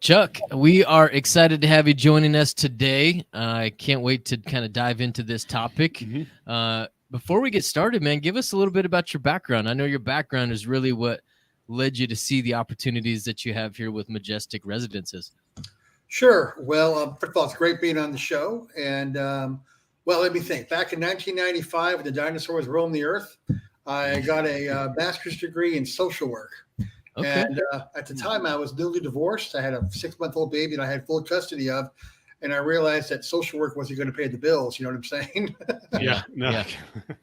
Chuck, we are excited to have you joining us today. I can't wait to kind of dive into this topic. Before we get started, man, give us a little bit about your background. I know your background is really what led you to see the opportunities that you have here with Majestic Residences. Sure. Well, first of all, it's great being on the show. And, well, let me think. Back in 1995, when the dinosaurs roamed the earth, I got a master's degree in social work. Okay. And at the time, I was newly divorced. I had a 6-month-old baby that I had full custody of. And I realized that social work wasn't going to pay the bills. You know what I'm saying? Yeah.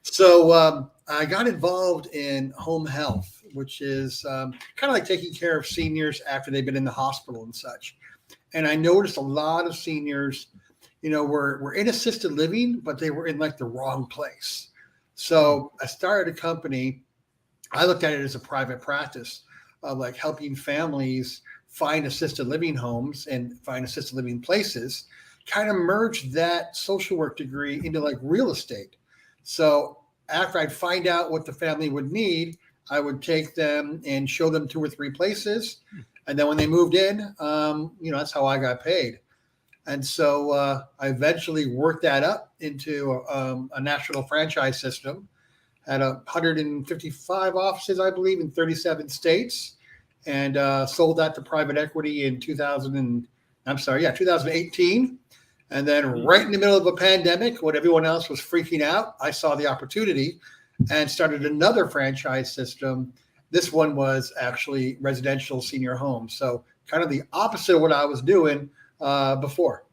So I got involved in home health, which is kind of like taking care of seniors after they've been in the hospital and such. And I noticed a lot of seniors, were in assisted living, but they were in like the wrong place. So I started a company. I looked at it as a private practice of like helping families find assisted living homes and find assisted living places, kind of merge that social work degree into like real estate. So after I'd find out what the family would need, I would take them and show them 2 or 3 places. And then when they moved in, that's how I got paid. And so I eventually worked that up into a national franchise system. Had 155 offices, I believe, in 37 states, and sold that to private equity in 2018. And then right in the middle of a pandemic, when everyone else was freaking out, I saw the opportunity and started another franchise system. This one was actually residential senior homes. So kind of the opposite of what I was doing before.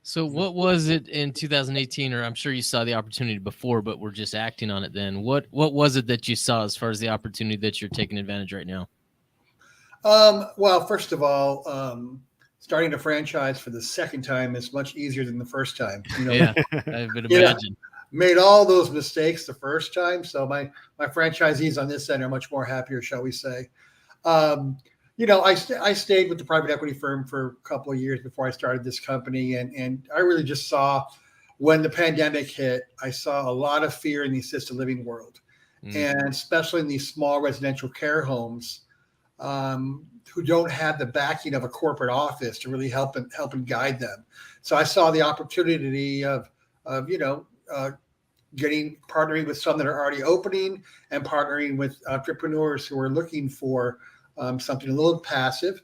So what was it in 2018, or I'm sure you saw the opportunity before, but we're just acting on it then. What was it that you saw as far as the opportunity that you're taking advantage right now? Well, first of all, starting a franchise for the second time is much easier than the first time. Yeah, I would imagine. Made all those mistakes the first time. So my franchisees on this end are much more happier, shall we say. I stayed with the private equity firm for a couple of years before I started this company. And I really just saw when the pandemic hit, I saw a lot of fear in the assisted living world, and especially in these small residential care homes who don't have the backing of a corporate office to really help and guide them. So I saw the opportunity of partnering with some that are already opening and partnering with entrepreneurs who are looking for something a little passive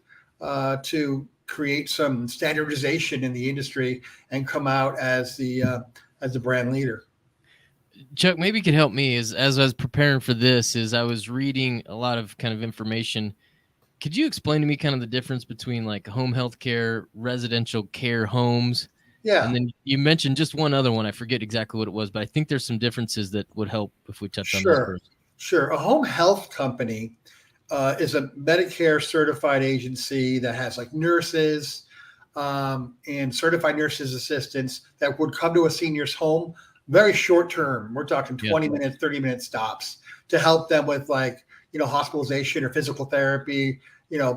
to create some standardization in the industry and come out as the brand leader. Chuck, maybe you could help me as I was preparing for this, is I was reading a lot of kind of information. Could you explain to me kind of the difference between like home health care, residential care homes? Yeah. And then you mentioned just one other one. I forget exactly what it was, but I think there's some differences that would help if we touch on those first. Sure. A home health company is a Medicare certified agency that has like nurses and certified nurses assistants that would come to a senior's home very short term. We're talking 20 minutes, 30-minute stops to help them with like, hospitalization or physical therapy,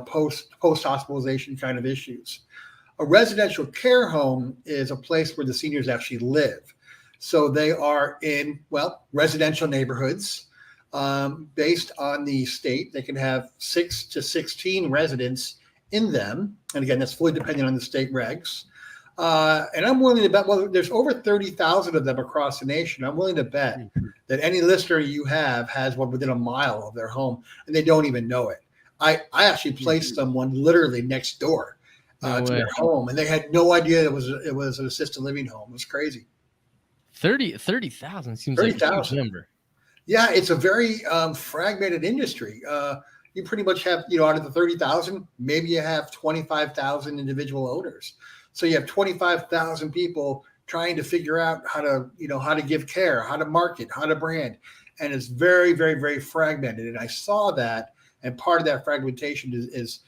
post hospitalization kind of issues. A residential care home is a place where the seniors actually live. So they are in, residential neighborhoods. Based on the state, they can have 6 to 16 residents in them. And again, that's fully dependent on the state regs. And I'm willing to bet, there's over 30,000 of them across the nation. I'm willing to bet that any listener you have has one within a mile of their home, and they don't even know it. I actually placed someone literally next door to their home, and they had no idea it was an assisted living home. It was crazy. 30,000 seems like a huge number. Yeah, it's a very fragmented industry. You pretty much have, out of the 30,000, maybe you have 25,000 individual owners. So you have 25,000 people trying to figure out how to give care, how to market, how to brand. And it's very, very, very fragmented. And I saw that. And part of that fragmentation is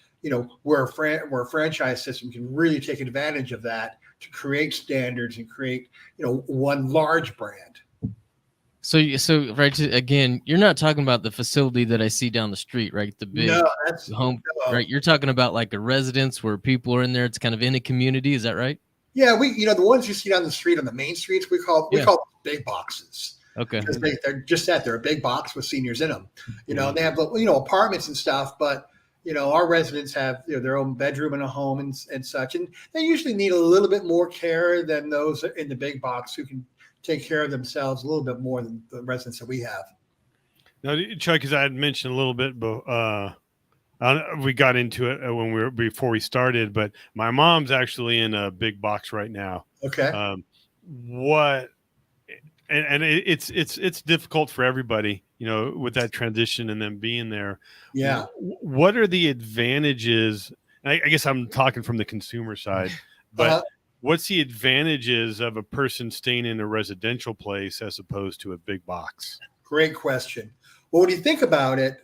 where a franchise system can really take advantage of that to create standards and create, one large brand. So right, again, you're not talking about the facility that I see down the street, right? The big home, right? You're talking about like a residence where people are in there. It's kind of in a community. Is that right? Yeah, the ones you see down the street on the main streets, we call big boxes. Okay. Because they're just that. They're a big box with seniors in them. And they have apartments and stuff, but our residents have their own bedroom and a home and such, and they usually need a little bit more care than those in the big box who can take care of themselves a little bit more than the residents that we have. Now, Chuck, as I had mentioned a little bit, we got into it before we started, but my mom's actually in a big box right now. Okay. It's difficult for everybody, with that transition and then being there. Yeah. What are the advantages? I guess I'm talking from the consumer side, but what's the advantages of a person staying in a residential place as opposed to a big box? Great question. Well, when you think about it,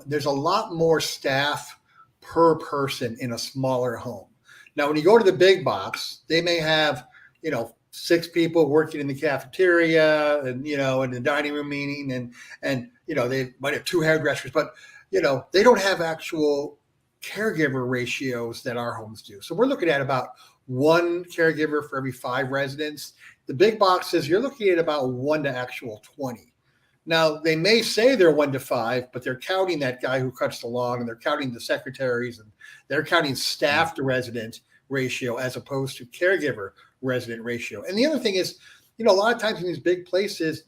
there's a lot more staff per person in a smaller home. Now, when you go to the big box, they may have, 6 people working in the cafeteria and, in the dining room meeting and they might have 2 hairdressers, but, they don't have actual caregiver ratios that our homes do. So we're looking at about 1 caregiver for every 5 residents. The big boxes, you're looking at about 1 to actual 20. Now, they may say they're 1 to 5, but they're counting that guy who cuts the lawn, and they're counting the secretaries, and they're counting staff to resident ratio as opposed to caregiver resident ratio. And the other thing is, a lot of times in these big places,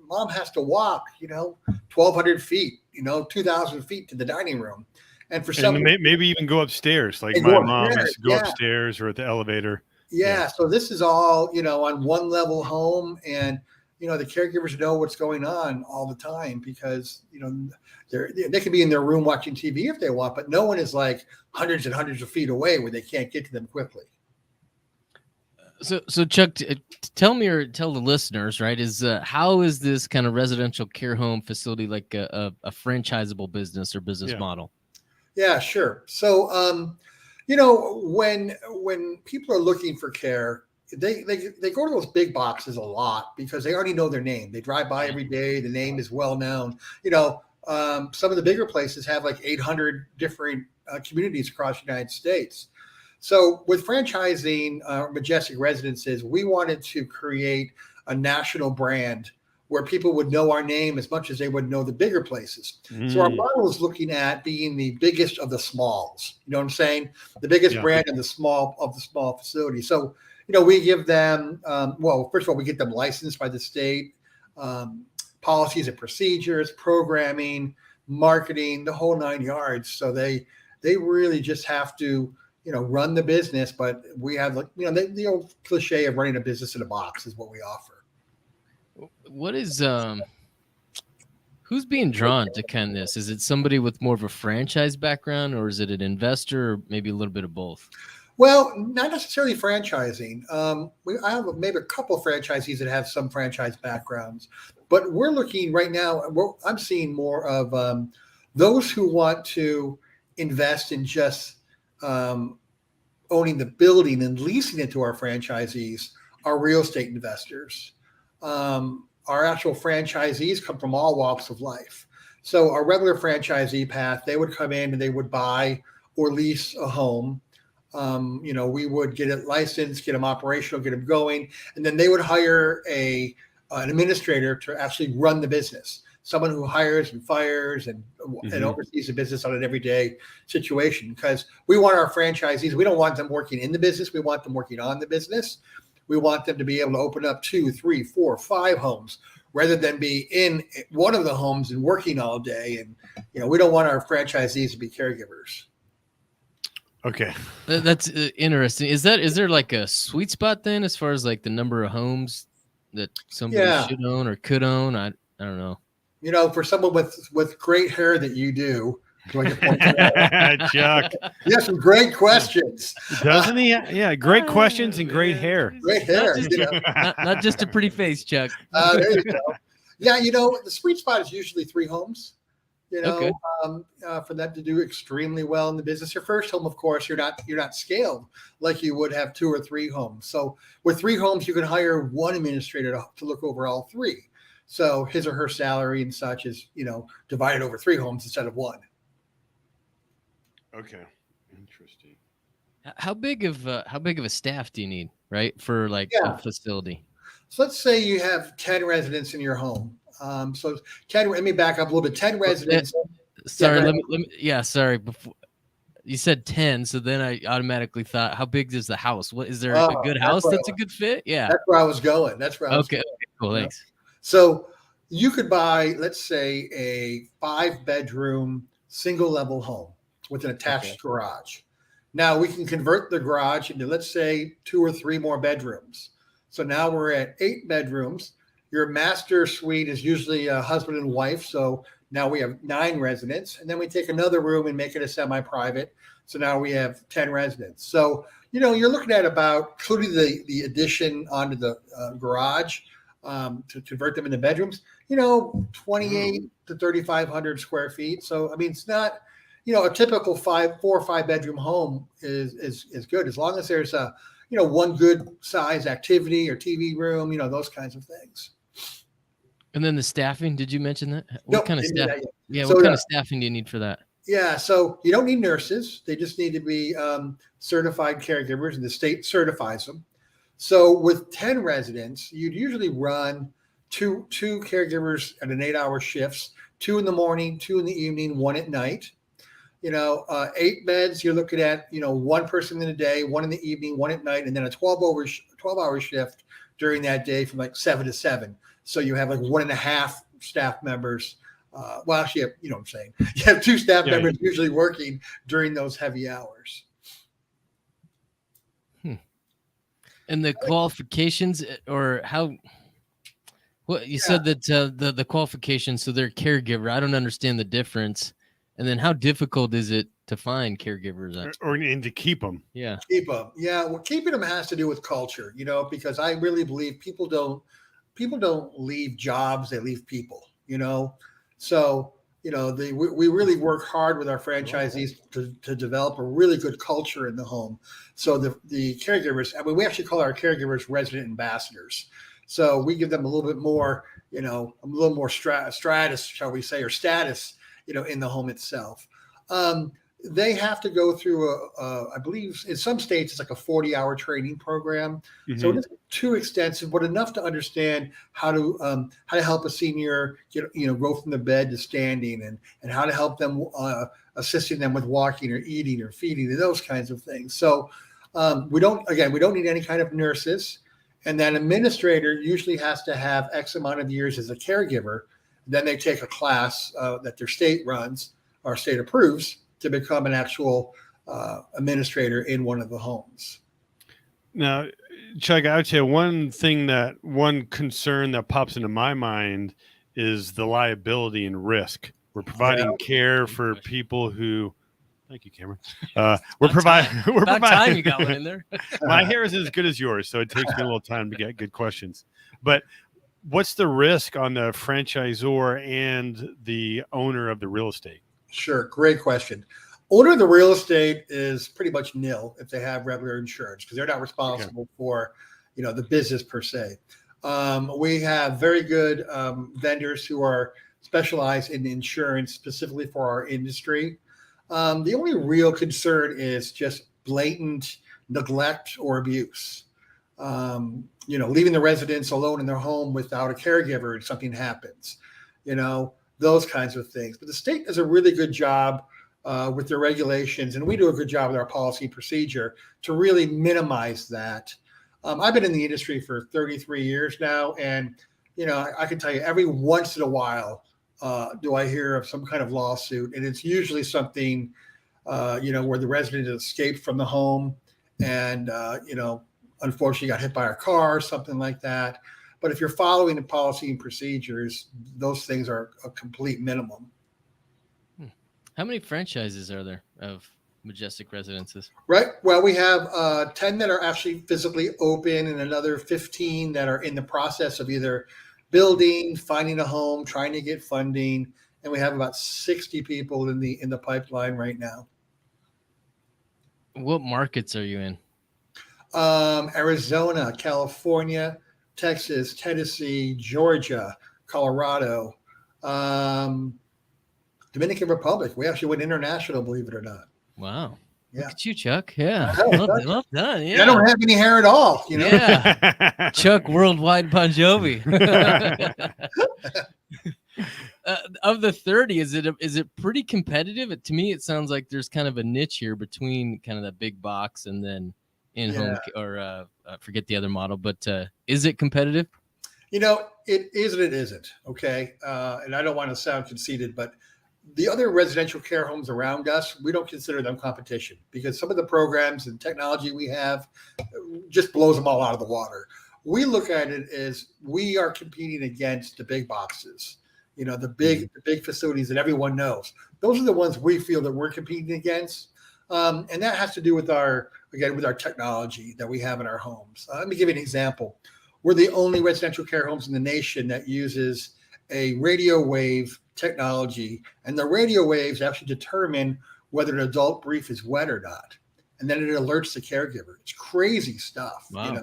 mom has to walk, 1,200 feet, 2,000 feet to the dining room. And for some, maybe even go upstairs. Like my mom has to go upstairs or at the elevator. Yeah. So this is all, on one level home, and the caregivers know what's going on all the time because, they can be in their room watching TV if they want, but no one is like hundreds and hundreds of feet away where they can't get to them quickly. So Chuck, tell me or tell the listeners, right, how is this kind of residential care home facility like a franchisable business or business model? Yeah, sure. So, when people are looking for care, they go to those big boxes a lot because they already know their name. They drive by every day. The name is well known. Some of the bigger places have like 800 different communities across the United States. So with franchising Majestic Residences, we wanted to create a national brand where people would know our name as much as they would know the bigger places. So our model is looking at being the biggest of the smalls. You know what I'm saying? The biggest brand in the small facility. So, we give them, first of all, we get them licensed by the state, policies and procedures, programming, marketing, the whole 9 yards. So they really just have to, run the business, but we have the old cliche of running a business in a box is what we offer. What is who's being drawn to kind of this? Is it somebody with more of a franchise background, or is it an investor, or maybe a little bit of both? Well, not necessarily franchising. I have maybe a couple of franchisees that have some franchise backgrounds, but we're looking right now. I'm seeing more of those who want to invest in just owning the building and leasing it to our franchisees are real estate investors. Our actual franchisees come from all walks of life. So our regular franchisee path, they would come in and they would buy or lease a home. We would get it licensed, get them operational, get them going, and then they would hire an administrator to actually run the business. Someone who hires and fires and oversees the business on an everyday situation, because we want our franchisees, we don't want them working in the business. We want them working on the business. We want them to be able to open up 2, 3, 4, 5 homes rather than be in one of the homes and working all day. And, we don't want our franchisees to be caregivers. Okay. That's interesting. Is there like a sweet spot then as far as like the number of homes that somebody should own or could own? I don't know. For someone with great hair that you do, Chuck. He has some great questions. Doesn't he? Yeah, great questions and great hair. Great hair. Not just a pretty face, Chuck. There you go. Yeah, the sweet spot is usually 3 homes. For them to do extremely well in the business. Your first home, of course, you're not scaled like you would have 2 or 3 homes. So with 3 homes, you can hire 1 administrator to look over all 3. So his or her salary and such is, divided over 3 homes instead of 1. Okay. Interesting. How big of a staff do you need, right, for like a facility? So let's say you have 10 residents in your home. So 10. Let me back up a little bit. 10 residents. sorry. Let me. Yeah, sorry. Before you said 10, so then I automatically thought, how big is the house? What is there a good house that's a good fit? Yeah, that's where I was going. That's where I was okay. going. Cool. Thanks. So you could buy, let's say, a 5-bedroom single level home with an attached garage. Now we can convert the garage into, let's say, 2 or 3 more bedrooms. So now we're at 8 bedrooms. Your master suite is usually a husband and wife. So now we have 9 residents. And then we take another room and make it a semi-private. So now we have 10 residents. So, you're looking at about, including the addition onto the garage to convert them into bedrooms, 28 to 3,500 square feet. So, I mean, it's not, a typical 4 or 5 bedroom home is good as long as there's a, one good size activity or TV room, those kinds of things. And then the staffing, did you mention that? What kind of staff? Yeah, so, what kind of staffing do you need for that? Yeah, so you don't need nurses. They just need to be certified caregivers, and the state certifies them. So with 10 residents, you'd usually run two caregivers at an 8-hour shifts, 2 in the morning, 2 in the evening, 1 at night. 8 beds, you're looking at, 1 person in the day, 1 in the evening, 1 at night, and then a 12-hour shift during that day from like 7 to 7. So you have like 1.5 staff members. Well, actually, you know what I'm saying. You have 2 staff members usually working during those heavy hours. And the qualifications, or how? Well, you said that the qualifications, so they're caregiver. I don't understand the difference. And then how difficult is it to find caregivers? And to keep them? Yeah. Keep them. Yeah. Well, keeping them has to do with culture, because I really believe people don't leave jobs, they leave people, So, we really work hard with our franchisees to develop a really good culture in the home. So the caregivers, we actually call our caregivers resident ambassadors. So we give them a little bit more, a little more stratus, shall we say, or status, in the home itself. They have to go through I believe in some states it's like a 40-hour training program. Mm-hmm. So it isn't too extensive, but enough to understand how to help a senior go from the bed to standing, and how to help them, assisting them with walking or eating or feeding and those kinds of things. So we don't need any kind of nurses, and that administrator usually has to have X amount of years as a caregiver. Then they take a class that their state runs or state approves to become an actual administrator in one of the homes. Now, Chuck, I would say one concern that pops into my mind is the liability and risk. We're providing care for people who. Thank you, Cameron. We're providing. Time you got one in there. My hair is as good as yours, so it takes me a little time to get good questions. But what's the risk on the franchisor and the owner of the real estate? Sure. Great question. Owner of the real estate is pretty much nil if they have regular insurance, because they're not responsible for, the business per se. We have very good vendors who are specialized in insurance specifically for our industry. The only real concern is just blatant neglect or abuse. Leaving the residents alone in their home without a caregiver and something happens, those kinds of things. But the state does a really good job with their regulations, and we do a good job with our policy and procedure to really minimize that. I've been in the industry for 33 years now, and I can tell you every once in a while do I hear of some kind of lawsuit, and it's usually something where the resident escaped from the home and unfortunately got hit by a car or something like that. But if you're following the policy and procedures, those things are a complete minimum. How many franchises are there of Majestic Residences? Right. Well, we have 10 that are actually physically open, and another 15 that are in the process of either building, finding a home, trying to get funding, and we have about 60 people in the pipeline right now. What markets are you in? Arizona, California, Texas, Tennessee, Georgia, Colorado, Dominican Republic. We actually went international, believe it or not. Wow. Yeah. Look at you, Chuck. Yeah. Well done. Yeah. I don't have any hair at all. Yeah. Chuck Worldwide Bongiovanni. of the 30, is it pretty competitive? To me, it sounds like there's kind of a niche here between kind of that big box and then in-home or forget the other model, but is it competitive? It is and it isn't. Okay. And I don't want to sound conceited, but the other residential care homes around us, we don't consider them competition because some of the programs and technology we have just blows them all out of the water. We look at it as we are competing against the big boxes, the big facilities that everyone knows. Those are the ones we feel that we're competing against. And that has to do with our technology that we have in our homes. Let me give you an example. We're the only residential care homes in the nation that uses a radio wave technology, and the radio waves actually determine whether an adult brief is wet or not. And then it alerts the caregiver. It's crazy stuff. Wow.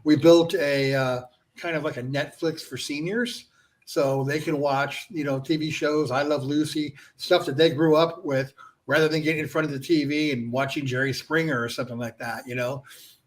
We built a kind of like a Netflix for seniors, so they can watch, TV shows, I Love Lucy, stuff that they grew up with, rather than getting in front of the TV and watching Jerry Springer or something like that.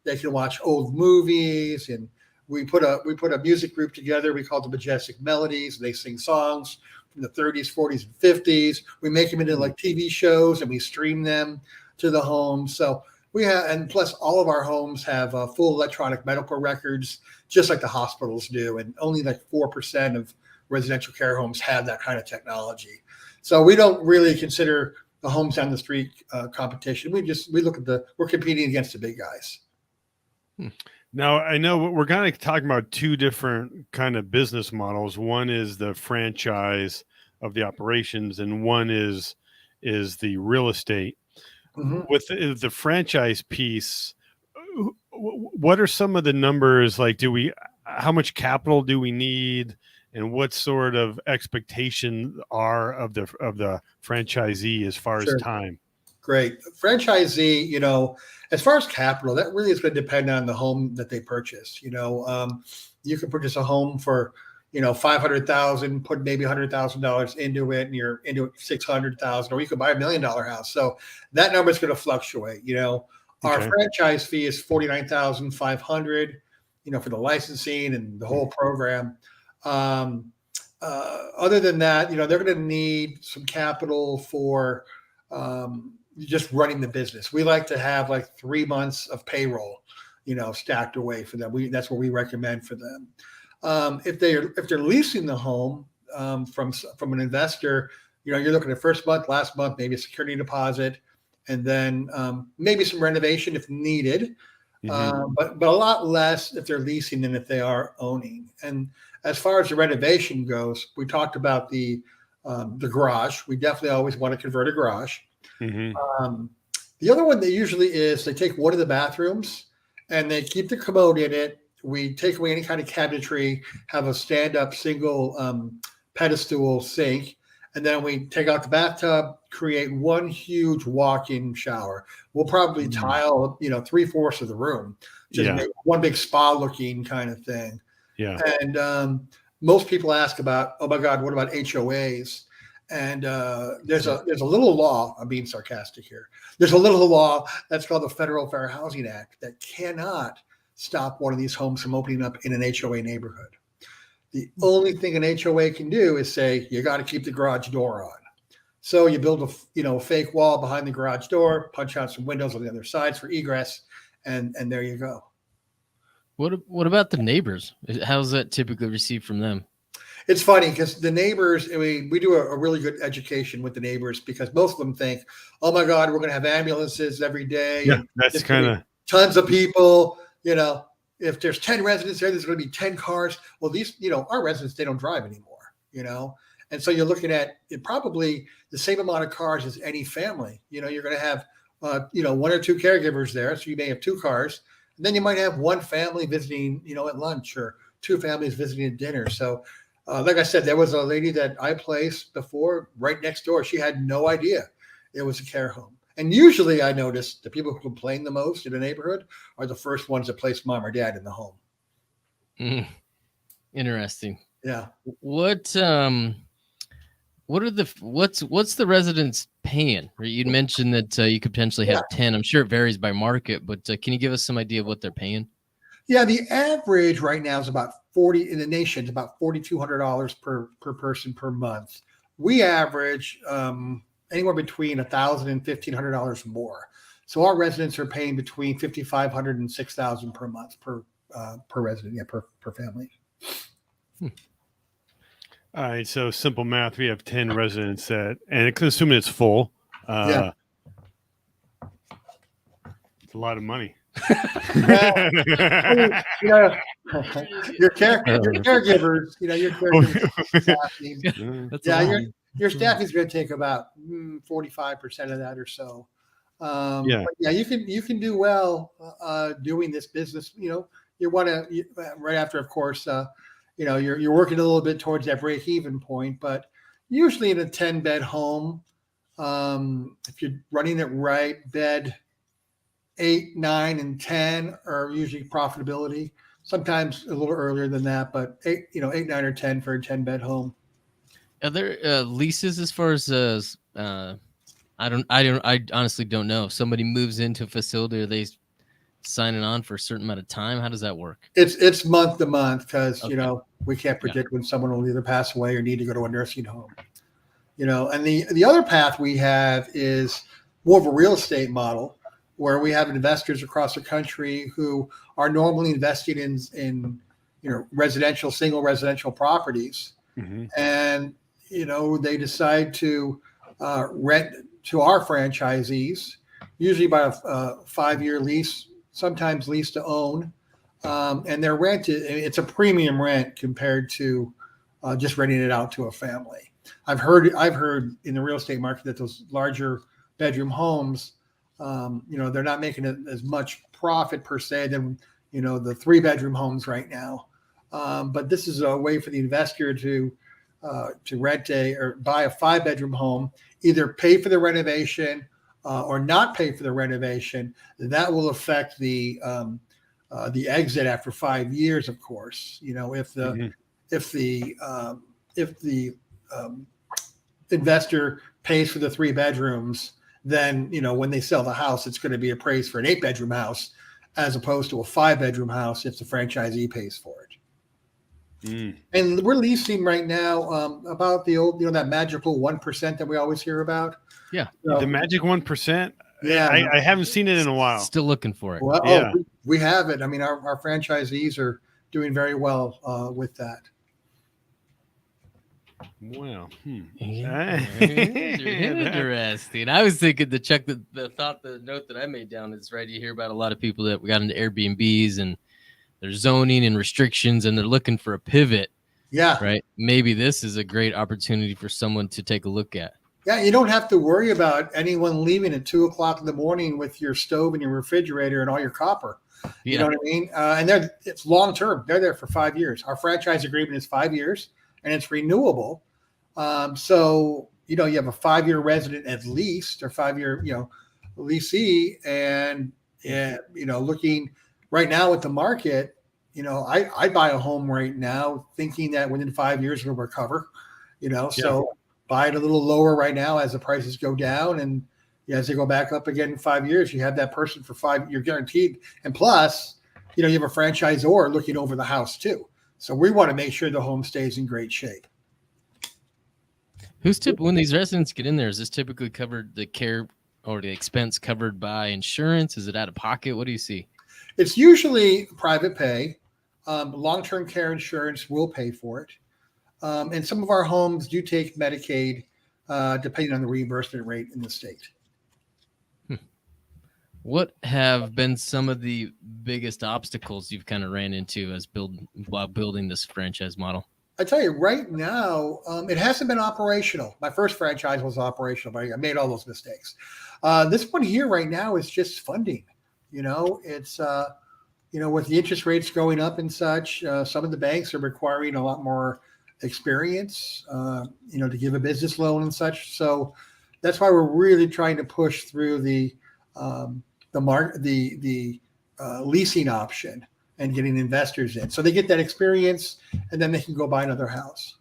They can watch old movies, and we put a music group together. We call it the Majestic Melodies. They sing songs from the 30s, 40s, and 50s. We make them into like TV shows, and we stream them to the home. So we have, and plus all of our homes have full electronic medical records, just like the hospitals do. And only like 4% of residential care homes have that kind of technology. So we don't really consider the homes down the street competition. We look at we're competing against the big guys. Now, I know we're kind of talking about two different kind of business models. One is the franchise of the operations, and one is the real estate. Mm-hmm. With the franchise piece, what are some of the numbers? Like, how much capital do we need, and what sort of expectations are of the franchisee as far as time? Great. Franchisee, as far as capital, that really is going to depend on the home that they purchase. You can purchase a home for, $500,000, put maybe $100,000 into it, and you're into it $600,000, or you could buy $1 million house. So that number is going to fluctuate. Our franchise fee is $49,500, for the licensing and the whole program. Other than that, they're going to need some capital for just running the business. We like to have like 3 months of payroll, stacked away for them. That's what we recommend for them. If they're leasing the home from an investor, you're looking at first month, last month, maybe a security deposit, and then maybe some renovation if needed. Mm-hmm. But a lot less if they're leasing than if they are owning. And as far as the renovation goes, we talked about the garage. We definitely always want to convert a garage. Mm-hmm. The other one that usually is they take one of the bathrooms and they keep the commode in it. We take away any kind of cabinetry, have a stand-up single pedestal sink, and then we take out the bathtub, create one huge walk-in shower. We'll probably tile, 3/4 of the room, just make one big spa-looking kind of thing. Yeah. And most people ask about, oh my God, what about HOAs? And there's a little law. I'm being sarcastic here. There's a little law that's called the Federal Fair Housing Act that cannot stop one of these homes from opening up in an HOA neighborhood. The only thing an HOA can do is say you got to keep the garage door on. So you build a fake wall behind the garage door, punch out some windows on the other sides for egress, and there you go. What about the neighbors? How's that typically received from them? It's funny because the neighbors, we do a really good education with the neighbors because most of them think, oh my God, we're going to have ambulances every day. Yeah, that's kind of tons of people. If there's 10 residents there, there's going to be 10 cars. Well, these, our residents, they don't drive anymore, And so you're looking at probably the same amount of cars as any family. You're going to have, 1 or 2 caregivers there. So you may have 2 cars. And then you might have 1 family visiting, at lunch, or 2 families visiting at dinner. So like I said, there was a lady that I placed before right next door. She had no idea it was a care home. And usually I notice the people who complain the most in a neighborhood are the first ones that place mom or dad in the home. Interesting. Yeah. What's the residents paying? You'd mentioned that you could potentially have 10. I'm sure it varies by market, but can you give us some idea of what they're paying? Yeah, the average right now is about $4,200 per person per month. we average anywhere between $1,000 and $1,500 more. So our residents are paying between $5,500 and $6,000 per month per resident, per family. All right, so simple math. We have 10 residents and assuming it's full. It's a lot of money. Your caregivers, your caregivers staffing. Your staffing is going to take about 45% of that or so. You can do well doing this business. You want to right after, of course. You're working a little bit towards that break-even point, but usually in a 10-bed home, if you're running it right, bed 8, 9, and 10 are usually profitability. Sometimes a little earlier than that, but 8, 9 or 10 for a 10-bed home. Are there leases as far as I honestly don't know. If somebody moves into a facility, are they signing on for a certain amount of time? How does that work? It's month to month because we can't predict when someone will either pass away or need to go to a nursing home. And the other path we have is more of a real estate model where we have investors across the country who are normally investing in single residential properties, and they decide to rent to our franchisees, usually by a 5-year lease. Sometimes lease to own, and their rent it's a premium rent compared to just renting it out to a family. I've heard in the real estate market that those larger bedroom homes, they're not making as much profit per se than the 3-bedroom homes right now. But this is a way for the investor to rent or buy a 5-bedroom home, either pay for the renovation or not pay for the renovation. That will affect the exit after 5 years, of course. If the investor pays for the 3 bedrooms, then when they sell the house, it's going to be appraised for an 8-bedroom house as opposed to a 5-bedroom house if the franchisee pays for it. And we're leasing right now about the old, that magical 1% that we always hear about. Yeah, the magic 1%. Yeah, I haven't seen it in a while. Still looking for it. Well, we have it. I mean, our franchisees are doing very well with that. Wow. Interesting. I was thinking the note that I made down is right. You hear about a lot of people that got into Airbnbs and their zoning and restrictions, and they're looking for a pivot. Yeah. Right. Maybe this is a great opportunity for someone to take a look at. Yeah, you don't have to worry about anyone leaving at 2:00 in the morning with your stove and your refrigerator and all your copper. You know what I mean? And it's long term. They're there for 5 years. Our franchise agreement is 5 years, and it's renewable. So you have a 5-year resident at least, or 5-year leasee, and looking right now at the market. I buy a home right now thinking that within 5 years it'll recover. So buy it a little lower right now as the prices go down, and as they go back up again in 5 years, you have that person for 5. You're guaranteed, and plus, you have a franchisor looking over the house too. So we want to make sure the home stays in great shape. When these residents get in there, is this typically covered, the care or the expense covered by insurance? Is it out of pocket? What do you see? It's usually private pay. Long-term care insurance will pay for it. And some of our homes do take Medicaid, depending on the reimbursement rate in the state. What have been some of the biggest obstacles you've kind of ran into while building this franchise model? I tell you right now, it hasn't been operational. My first franchise was operational, but I made all those mistakes. This one here right now is just funding. It's with the interest rates going up and such, some of the banks are requiring a lot more experience, to give a business loan and such. So that's why we're really trying to push through the leasing option and getting investors in, so they get that experience, and then they can go buy another house.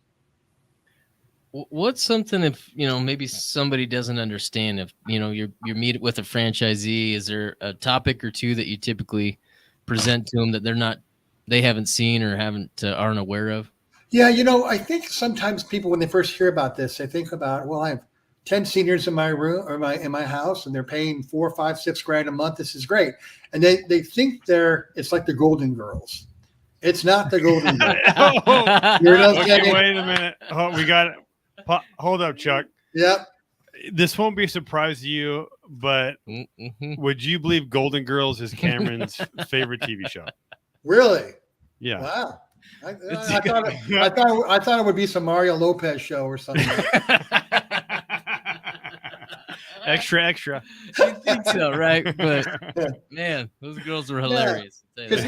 What's something if maybe somebody doesn't understand, if you're meeting with a franchisee, is there a topic or two that you typically present to them that they haven't seen or aren't aware of? Yeah, I think sometimes people, when they first hear about this, they think about, well, I have 10 seniors in my room or in my house, and they're paying 4, 5, 6 grand a month. This is great. And they think it's like the Golden Girls. It's not the Golden Girls. Okay, wait a minute. Oh, we got it. Hold up, Chuck. Yep. This won't be a surprise to you, but would you believe Golden Girls is Cameron's favorite TV show? Really? Yeah. Wow. I thought it would be some Mario Lopez show or something. Extra. You think so, right? But man, those girls were hilarious. Because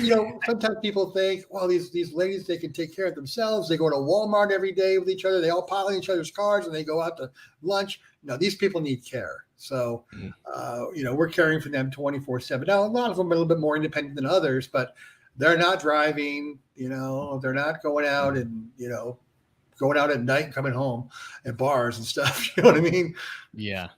sometimes people think, well, these ladies, they can take care of themselves. They go to Walmart every day with each other. They all pile in each other's cars and they go out to lunch. No, these people need care. So, we're caring for them 24/7. Now, a lot of them are a little bit more independent than others, but they're not driving. They're not going out and going out at night and coming home at bars and stuff. You know what I mean? Yeah.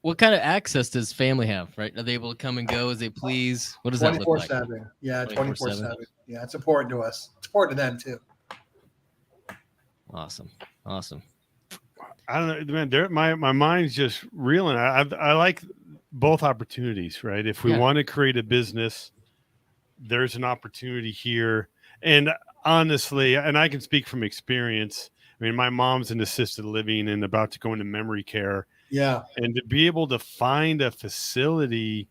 What kind of access does family have, right? Are they able to come and go as they please? What does that look like? 24/7. Yeah, 24/7. Yeah, it's important to us. It's important to them too. Awesome. I don't know, man. My mind's just reeling. I like both opportunities, right? If we want to create a business, there's an opportunity here. And honestly, and I can speak from experience. I mean, my mom's in assisted living and about to go into memory care. Yeah. And to be able to find a facility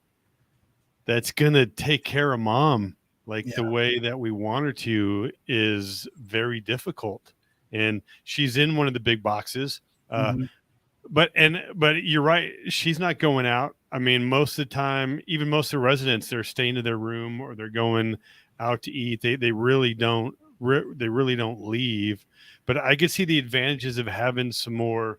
that's going to take care of mom the way that we want her to is very difficult. And she's in one of the big boxes. But you're right. She's not going out. I mean, most of the time, even most of the residents, they're staying in their room or they're going out to eat. They really don't leave. But I could see the advantages of having some more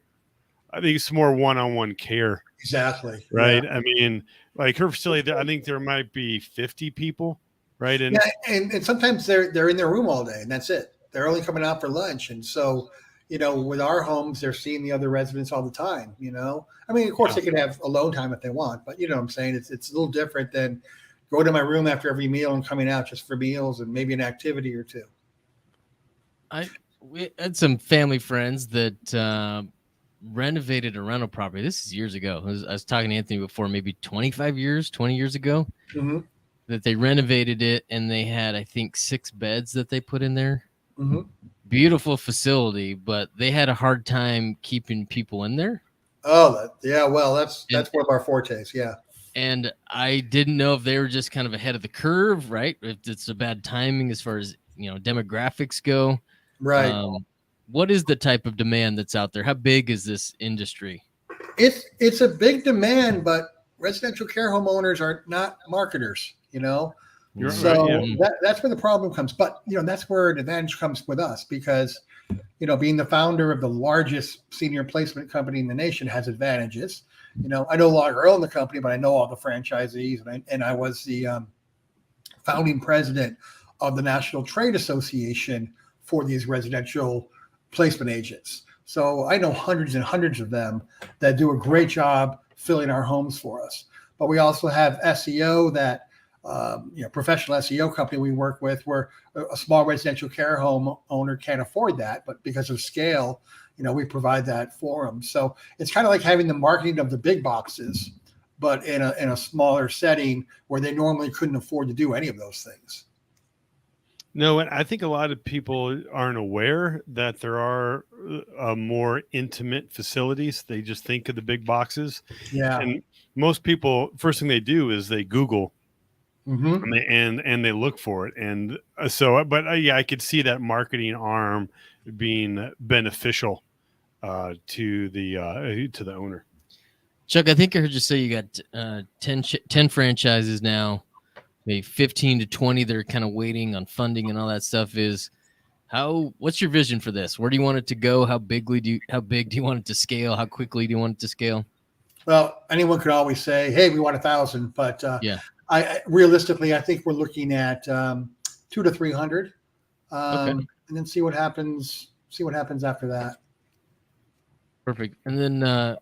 one-on-one care. Exactly. Right. Yeah. I mean, like her facility, I think there might be 50 people. Right. And and sometimes they're in their room all day and that's it. They're only coming out for lunch. And so, with our homes, they're seeing the other residents all the time, I mean, of course they can have alone time if they want, but you know what I'm saying? It's a little different than going to my room after every meal and coming out just for meals and maybe an activity or two. We had some family friends that renovated a rental property. This is years ago. I was talking to Anthony before, maybe 20 years ago, that they renovated it and they had, I think, 6 beds that they put in there. Beautiful facility, but they had a hard time keeping people in there. Oh, yeah. Well, that's one of our fortes. Yeah. And I didn't know if they were just kind of ahead of the curve, right? If it's a bad timing as far as, demographics go. Right. What is the type of demand that's out there? How big is this industry? It's a big demand, but residential care homeowners are not marketers, That's where the problem comes. But, that's where an advantage comes with us because, being the founder of the largest senior placement company in the nation has advantages. I no longer own the company, but I know all the franchisees and I was the founding president of the National Trade Association for these residential placement agents. So I know hundreds and hundreds of them that do a great job filling our homes for us. But we also have SEO that, professional SEO company we work with where a small residential care home owner can't afford that. But because of scale, we provide that for them. So it's kind of like having the marketing of the big boxes, but in a smaller setting where they normally couldn't afford to do any of those things. No, and I think a lot of people aren't aware that there are more intimate facilities. They just think of the big boxes. Yeah. And most people, first thing they do is they Google and they look for it. And so, but I could see that marketing arm being beneficial to the owner. Chuck, I think I heard you say you got 10 franchises now. Maybe 15 to 20 that are kind of waiting on funding and all that stuff. What's your vision for this? Where do you want it to go? How big do you want it to scale? How quickly do you want it to scale? Well, anyone could always say, hey, we want 1,000, but I realistically, I think we're looking at 200 to 300 and then see what happens after that. Perfect. And then,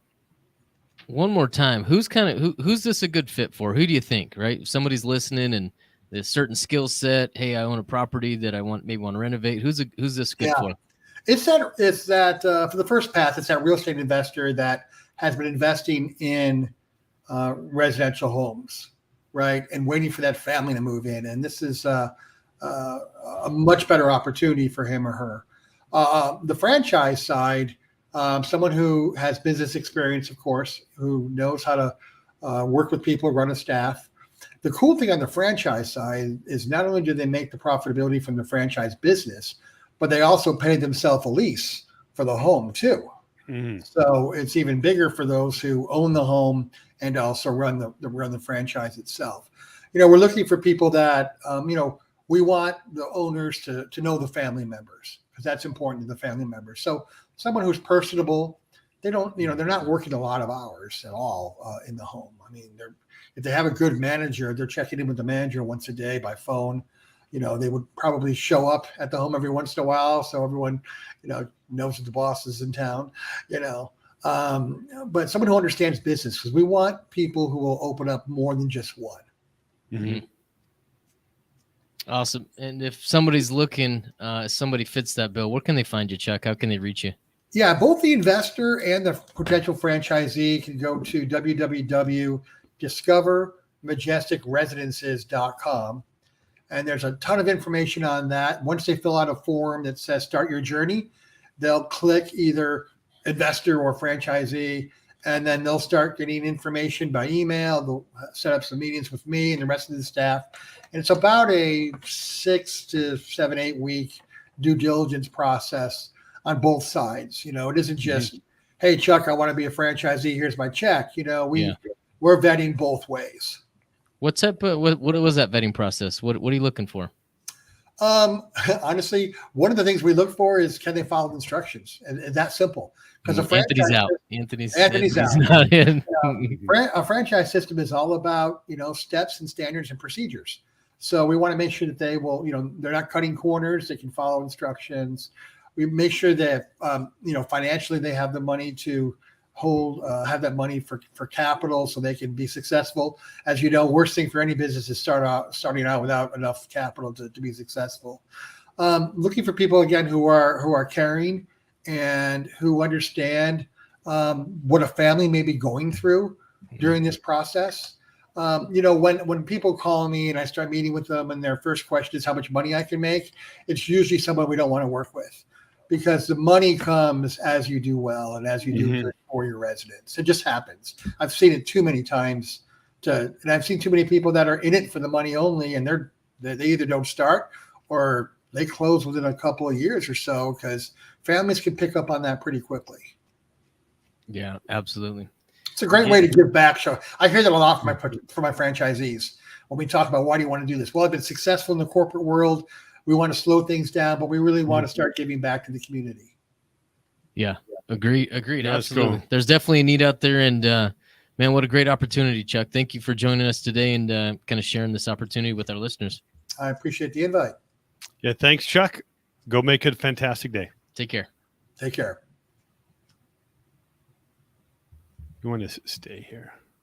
one more time, who's this a good fit for? Who do you think, right? If somebody's listening and the certain skill set? Hey, I own a property that I maybe want to renovate. Who's this good for? It's that for the first path, it's that real estate investor that has been investing in residential homes, right, and waiting for that family to move in. And this is a much better opportunity for him or her. The franchise side, someone who has business experience, of course, who knows how to work with people, run a staff. The cool thing on the franchise side is not only do they make the profitability from the franchise business, but they also pay themselves a lease for the home too. Mm-hmm. So it's even bigger for those who own the home and also run the franchise itself. We're looking for people that, we want the owners to know the family members, because that's important to the family members. So someone who's personable, they're not working a lot of hours at all in the home. I mean, if they have a good manager, they're checking in with the manager once a day by phone. They would probably show up at the home every once in a while, so everyone, knows that the boss is in town. But someone who understands business, because we want people who will open up more than just one. Mm-hmm. Awesome. And if somebody's looking, somebody fits that bill, where can they find you, Chuck? How can they reach you? Yeah, both the investor and the potential franchisee can go to www.discovermajesticresidences.com. And there's a ton of information on that. Once they fill out a form that says start your journey, they'll click either investor or franchisee, and then they'll start getting information by email. They'll set up some meetings with me and the rest of the staff. And it's about a 6 to 7, 8 week due diligence process on both sides. It isn't just, hey, Chuck, I want to be a franchisee. Here's my check. We're vetting both ways. What was that vetting process? What are you looking for? Honestly, one of the things we look for is, can they follow the instructions? And that's simple. Because Anthony's out. Anthony's out. Not in. A franchise system is all about, steps and standards and procedures. So we want to make sure that they will, they're not cutting corners. They can follow instructions. We make sure that, financially they have the money to have that money for capital so they can be successful. As you know, worst thing for any business is starting out without enough capital to be successful. Looking for people, again, who are caring and who understand what a family may be going through during this process. When people call me and I start meeting with them and their first question is how much money I can make, it's usually someone we don't want to work with, because the money comes as you do well and as you do good for your residents. It just happens. I've seen it too many times and I've seen too many people that are in it for the money only, and they either don't start or they close within a couple of years or so, because families can pick up on that pretty quickly. Yeah, absolutely. It's a great way to give back. So I hear that a lot from my franchisees when we talk about, why do you want to do this? Well, I've been successful in the corporate world. We want to slow things down, but we really want to start giving back to the community. Yeah, agreed. Yeah, absolutely. cool. There's definitely a need out there, and man, what a great opportunity, Chuck. Thank you for joining us today and kind of sharing this opportunity with our listeners. I appreciate the invite. Yeah, thanks, Chuck. Go make it a fantastic day. Take care. Take care. You want to stay here?